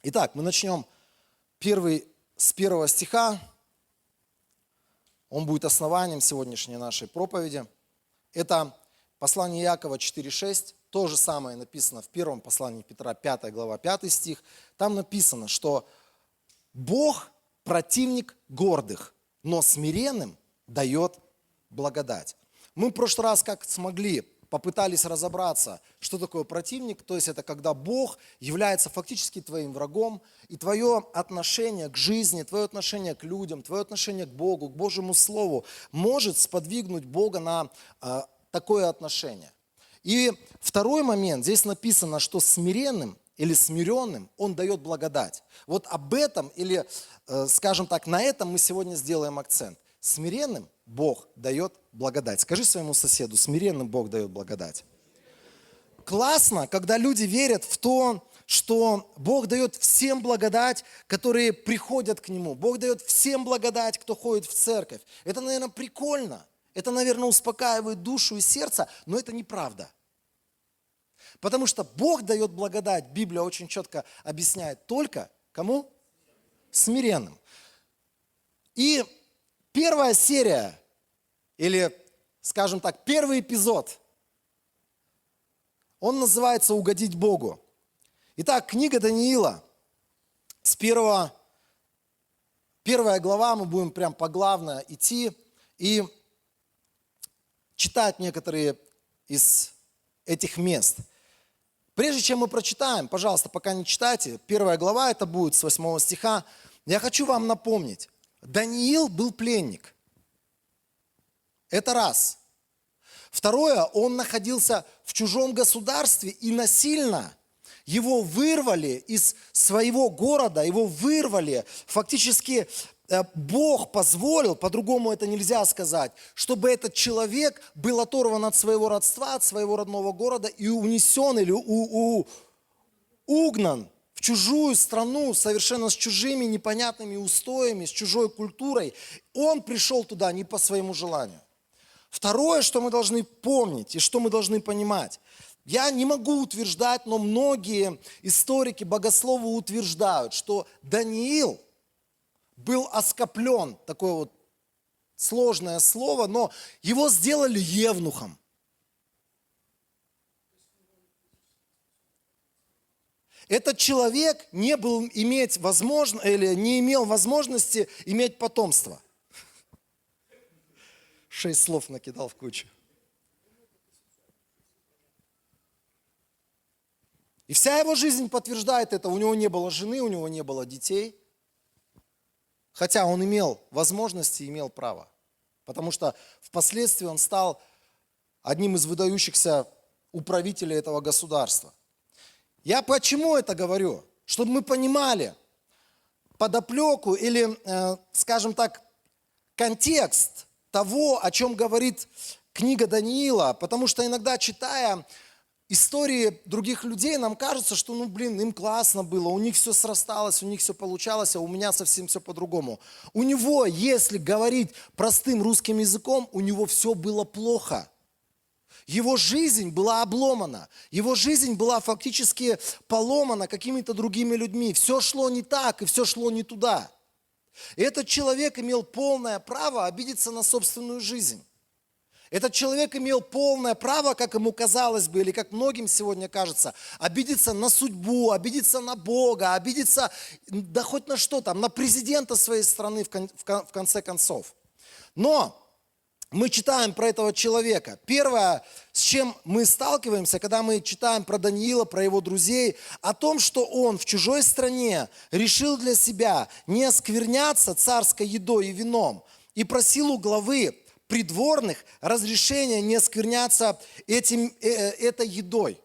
Итак, мы начнем с первого стиха. Он будет основанием сегодняшней нашей проповеди. Это послание Иакова 4:6. То же самое написано в первом послании Петра, 5 глава, 5 стих. Там написано, что Бог противник гордых, но смиренным дает благодать. Мы в прошлый раз, как смогли, попытались разобраться, что такое противник. То есть это когда Бог является фактически твоим врагом, и твое отношение к жизни, твое отношение к людям, твое отношение к Богу, к Божьему Слову может сподвигнуть Бога на такое отношение. И второй момент, здесь написано, что смиренным или смиренным Он дает благодать. Вот об этом, или, скажем так, на этом мы сегодня сделаем акцент. Смиренным Бог дает благодать. Скажи своему соседу, смиренным Бог дает благодать. Классно, когда люди верят в то, что Бог дает всем благодать, которые приходят к Нему. Бог дает всем благодать, кто ходит в церковь. Это, наверное, прикольно. Это, наверное, успокаивает душу и сердце, но это неправда. Потому что Бог дает благодать, Библия очень четко объясняет, только кому? Смиренным. И первая серия, или, скажем так, первый эпизод, он называется «Угодить Богу». Итак, книга Даниила, первая глава, мы будем прям поглавно идти и читать некоторые из этих мест. Прежде чем мы прочитаем, пожалуйста, пока не читайте, первая глава, это будет с 8 стиха, я хочу вам напомнить, Даниил был пленник. Это раз. Второе, он находился в чужом государстве и насильно его вырвали из своего города, его вырвали, фактически Бог позволил, по-другому это нельзя сказать, чтобы этот человек был оторван от своего родства, от своего родного города и унесен или угнан в чужую страну, совершенно с чужими непонятными устоями, с чужой культурой. Он пришел туда не по своему желанию. Второе, что мы должны помнить и что мы должны понимать. Я не могу утверждать, но многие историки, богословы утверждают, что Даниил был оскоплен, такое вот сложное слово, но его сделали евнухом. Этот человек не имел возможности иметь потомство. 6 слов накидал в кучу. И вся его жизнь подтверждает это. У него не было жены, у него не было детей. Хотя он имел возможности, имел право. Потому что впоследствии он стал одним из выдающихся управителей этого государства. Я почему это говорю? Чтобы мы понимали подоплеку или, скажем так, контекст того, о чем говорит книга Даниила. Потому что иногда, читая истории других людей, нам кажется, что, им классно было, у них все срасталось, у них все получалось, а у меня совсем все по-другому. У него, если говорить простым русским языком, у него все было плохо. Его жизнь была обломана, его жизнь была фактически поломана какими-то другими людьми. Все шло не так, и все шло не туда. И этот человек имел полное право обидеться на собственную жизнь. Этот человек имел полное право, как ему казалось бы, или как многим сегодня кажется, обидеться на судьбу, обидеться на Бога, обидеться, да хоть на что там, на президента своей страны в конце концов. Но мы читаем про этого человека. Первое, с чем мы сталкиваемся, когда мы читаем про Даниила, про его друзей, о том, что он в чужой стране решил для себя не оскверняться царской едой и вином, и просил у главы придворных разрешения не оскверняться этой едой.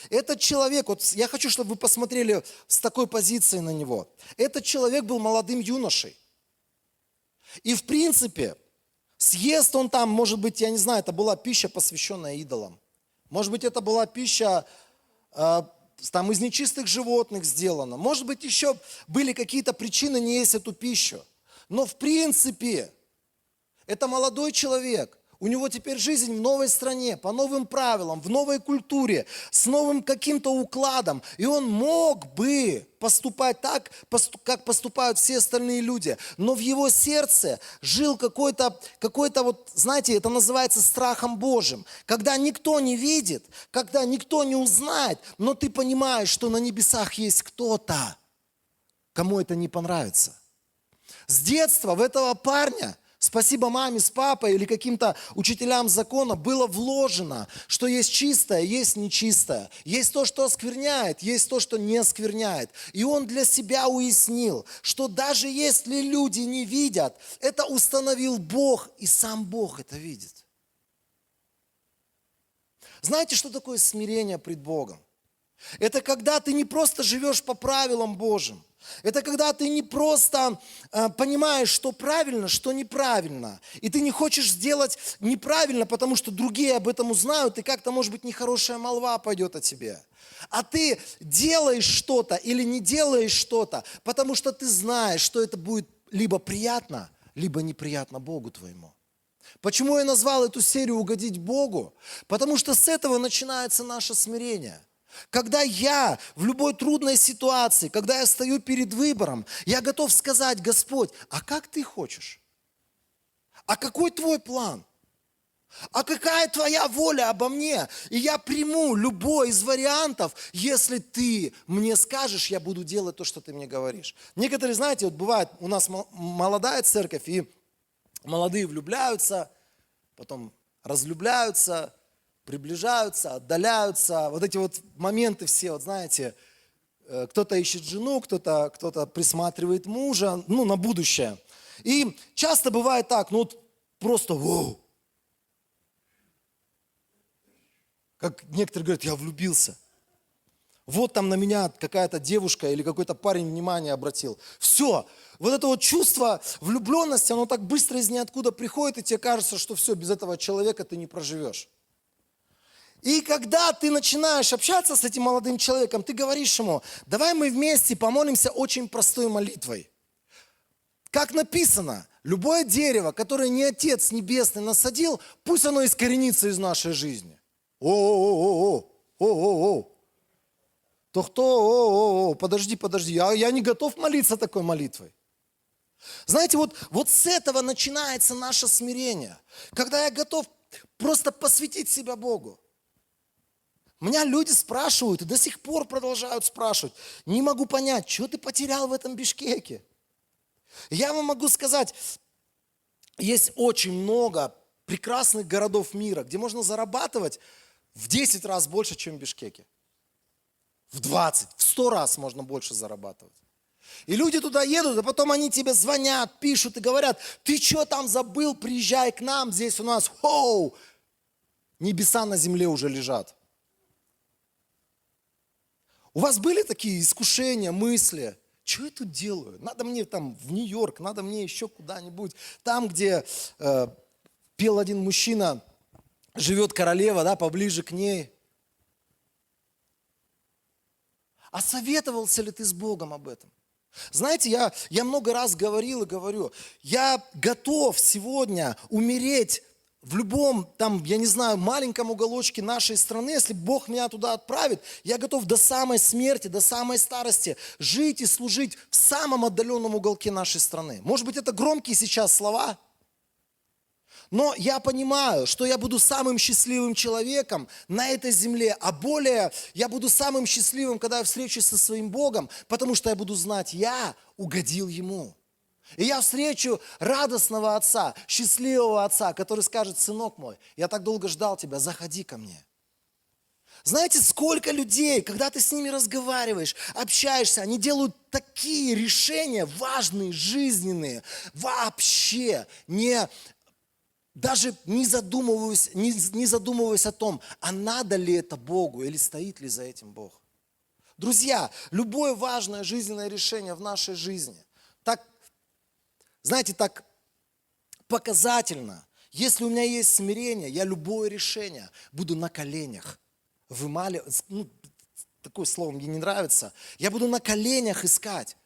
Этот человек, вот я хочу, чтобы вы посмотрели с такой позиции на него. Этот человек был молодым юношей. И в принципе, съест он там, может быть, я не знаю, это была пища, посвященная идолам. Может быть, это была пища там из нечистых животных сделана. Может быть, еще были какие-то причины не есть эту пищу. Но в принципе, это молодой человек. У него теперь жизнь в новой стране, по новым правилам, в новой культуре, с новым каким-то укладом. И он мог бы поступать так, как поступают все остальные люди. Но в его сердце жил какой-то вот, знаете, это называется страхом Божьим. Когда никто не видит, когда никто не узнает, но ты понимаешь, что на небесах есть кто-то, кому это не понравится. С детства в этого парня, спасибо маме с папой или каким-то учителям закона, было вложено, что есть чистое, есть нечистое. Есть то, что оскверняет, есть то, что не оскверняет. И он для себя уяснил, что даже если люди не видят, это установил Бог, и сам Бог это видит. Знаете, что такое смирение пред Богом? Это когда ты не просто живешь по правилам Божьим. Это когда ты не просто понимаешь, что правильно, что неправильно. И ты не хочешь сделать неправильно, потому что другие об этом узнают, и как-то, может быть, нехорошая молва пойдет о тебе. А ты делаешь что-то или не делаешь что-то, потому что ты знаешь, что это будет либо приятно, либо неприятно Богу твоему. Почему я назвал эту серию «Угодить Богу»? Потому что с этого начинается наше смирение. Когда я в любой трудной ситуации, когда я стою перед выбором, я готов сказать: Господь, а как ты хочешь? А какой твой план? А какая твоя воля обо мне? И я приму любой из вариантов, если ты мне скажешь, я буду делать то, что ты мне говоришь. Некоторые, знаете, вот бывает, у нас молодая церковь, и молодые влюбляются, потом разлюбляются, приближаются, отдаляются. Вот эти вот моменты все, вот знаете, кто-то ищет жену, кто-то присматривает мужа, на будущее. И часто бывает так, вот просто воу. Как некоторые говорят, я влюбился. Вот там на меня какая-то девушка или какой-то парень внимание обратил. Все, вот это вот чувство влюбленности, оно так быстро из ниоткуда приходит, и тебе кажется, что все, без этого человека ты не проживешь. И когда ты начинаешь общаться с этим молодым человеком, ты говоришь ему: давай мы вместе помолимся очень простой молитвой. Как написано, любое дерево, которое не Отец Небесный насадил, пусть оно искоренится из нашей жизни. То кто? Подожди, я не готов молиться такой молитвой. Знаете, вот с этого начинается наше смирение. Когда я готов просто посвятить себя Богу. Меня люди спрашивают, и до сих пор продолжают спрашивать: не могу понять, что ты потерял в этом Бишкеке? Я вам могу сказать, есть очень много прекрасных городов мира, где можно зарабатывать в 10 раз больше, чем в Бишкеке. В 20, в 100 раз можно больше зарабатывать. И люди туда едут, а потом они тебе звонят, пишут и говорят: ты что там забыл, приезжай к нам, здесь у нас, небеса на земле уже лежат. У вас были такие искушения, мысли? Что я тут делаю? Надо мне там в Нью-Йорк, надо мне еще куда-нибудь. Там, где пел один мужчина, живет королева, да, поближе к ней. А советовался ли ты с Богом об этом? Знаете, я много раз говорил и говорю, я готов сегодня умереть в любом, там, я не знаю, маленьком уголочке нашей страны, если Бог меня туда отправит, я готов до самой смерти, до самой старости жить и служить в самом отдаленном уголке нашей страны. Может быть, это громкие сейчас слова, но я понимаю, что я буду самым счастливым человеком на этой земле, а более я буду самым счастливым, когда я встречусь со своим Богом, потому что я буду знать, я угодил Ему. И я встречу радостного отца, счастливого отца, который скажет: сынок мой, я так долго ждал тебя, заходи ко мне. Знаете, сколько людей, когда ты с ними разговариваешь, общаешься, они делают такие решения важные, жизненные, вообще даже не задумываясь о том, а надо ли это Богу или стоит ли за этим Бог. Друзья, любое важное жизненное решение в нашей жизни, так показательно, если у меня есть смирение, я любое решение буду на коленях вымаливать. Такое слово мне не нравится. Я буду на коленях искать.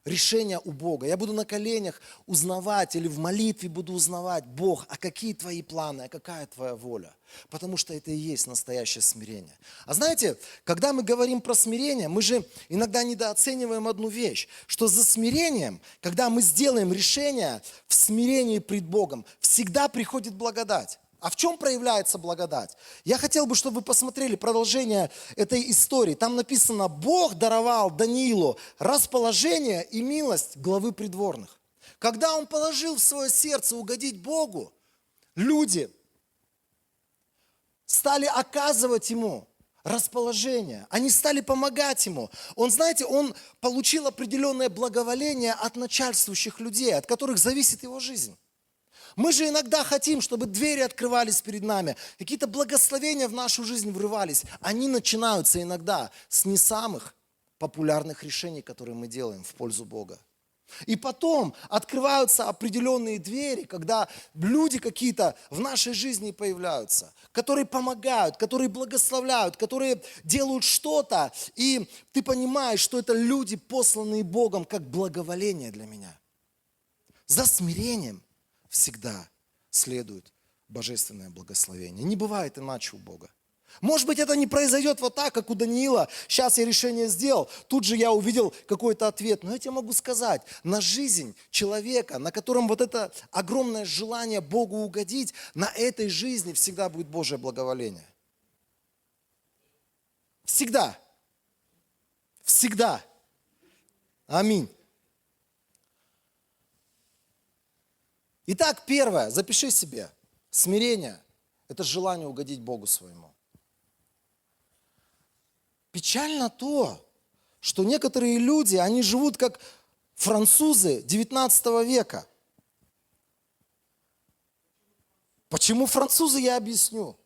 решение у Бога. Я буду на коленях узнавать или в молитве буду узнавать: Бог, а какие твои планы, а какая твоя воля? Потому что это и есть настоящее смирение. А знаете, когда мы говорим про смирение, мы же иногда недооцениваем одну вещь, что за смирением, когда мы сделаем решение в смирении пред Богом, всегда приходит благодать. А в чем проявляется благодать? Я хотел бы, чтобы вы посмотрели продолжение этой истории. Там написано: Бог даровал Даниилу расположение и милость главы придворных. Когда он положил в свое сердце угодить Богу, люди стали оказывать ему расположение, они стали помогать ему. Он, знаете, он получил определенное благоволение от начальствующих людей, от которых зависит его жизнь. Мы же иногда хотим, чтобы двери открывались перед нами, какие-то благословения в нашу жизнь врывались. Они начинаются иногда с не самых популярных решений, которые мы делаем в пользу Бога. И потом открываются определенные двери, когда люди какие-то в нашей жизни появляются, которые помогают, которые благословляют, которые делают что-то, и ты понимаешь, что это люди, посланные Богом, как благоволение для меня. За смирением всегда следует божественное благословение. Не бывает иначе у Бога. Может быть, это не произойдет вот так, как у Даниила. Сейчас я решение сделал, тут же я увидел какой-то ответ. Но я тебе могу сказать, на жизнь человека, на котором вот это огромное желание Богу угодить, на этой жизни всегда будет Божье благоволение. Всегда. Всегда. Аминь. Итак, первое, запиши себе. Смирение – это желание угодить Богу своему. Печально то, что некоторые люди, они живут как французы 19 века. Почему французы, я объясню.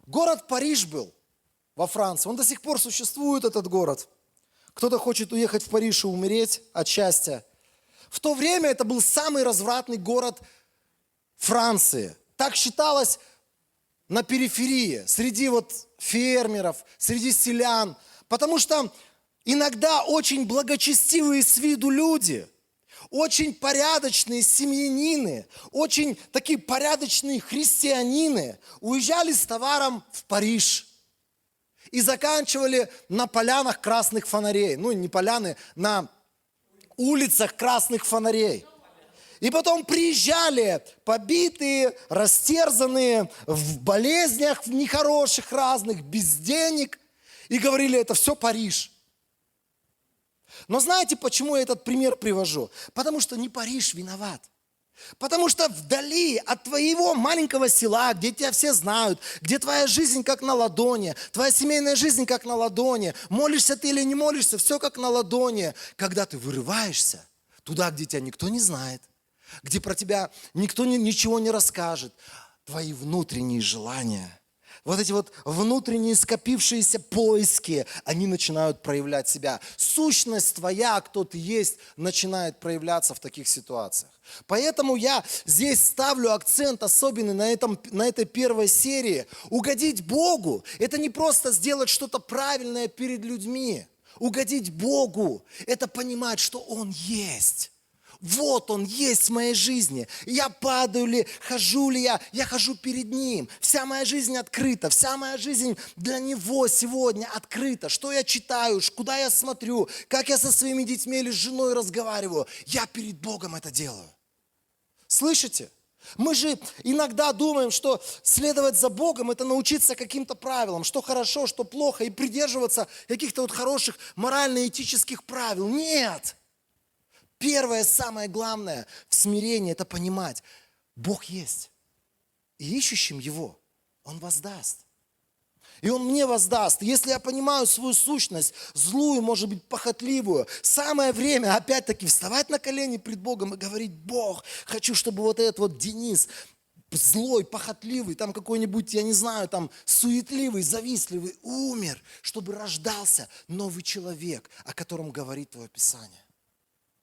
Город Париж был во Франции, он до сих пор существует, этот город. Кто-то хочет уехать в Париж и умереть от счастья. В то время это был самый развратный город Франции. Так считалось на периферии, среди вот фермеров, среди селян. Потому что иногда очень благочестивые с виду люди, очень порядочные семьянины, очень такие порядочные христианины уезжали с товаром в Париж и заканчивали на полянах красных фонарей. Ну, не поляны, на улицах красных фонарей. И потом приезжали побитые, растерзанные, в болезнях в нехороших разных, без денег. И говорили: это все Париж. Но знаете, почему я этот пример привожу? Потому что не Париж виноват. Потому что вдали от твоего маленького села, где тебя все знают, где твоя жизнь как на ладони, твоя семейная жизнь как на ладони, молишься ты или не молишься, все как на ладони. Когда ты вырываешься туда, где тебя никто не знает, где про тебя никто ничего не расскажет, твои внутренние желания, вот эти вот внутренние скопившиеся поиски, они начинают проявлять себя. Сущность твоя, кто ты есть, начинает проявляться в таких ситуациях. Поэтому я здесь ставлю акцент особенный на этой первой серии. Угодить Богу – это не просто сделать что-то правильное перед людьми. Угодить Богу – это понимать, что Он есть. Вот Он есть в моей жизни. Я падаю ли, хожу ли я хожу перед Ним. Вся моя жизнь открыта, вся моя жизнь для Него сегодня открыта. Что я читаю, куда я смотрю, как я со своими детьми или с женой разговариваю. Я перед Богом это делаю. Слышите? Мы же иногда думаем, что следовать за Богом – это научиться каким-то правилам, что хорошо, что плохо, и придерживаться каких-то вот хороших морально-этических правил. Нет! Первое, самое главное в смирении – это понимать, Бог есть. И ищущим Его Он воздаст. И Он мне воздаст. Если я понимаю свою сущность, злую, может быть, похотливую, самое время, опять-таки, вставать на колени пред Богом и говорить: Бог, хочу, чтобы вот этот вот Денис, злой, похотливый, там какой-нибудь, я не знаю, там суетливый, завистливый, умер, чтобы рождался новый человек, о котором говорит Твое Писание.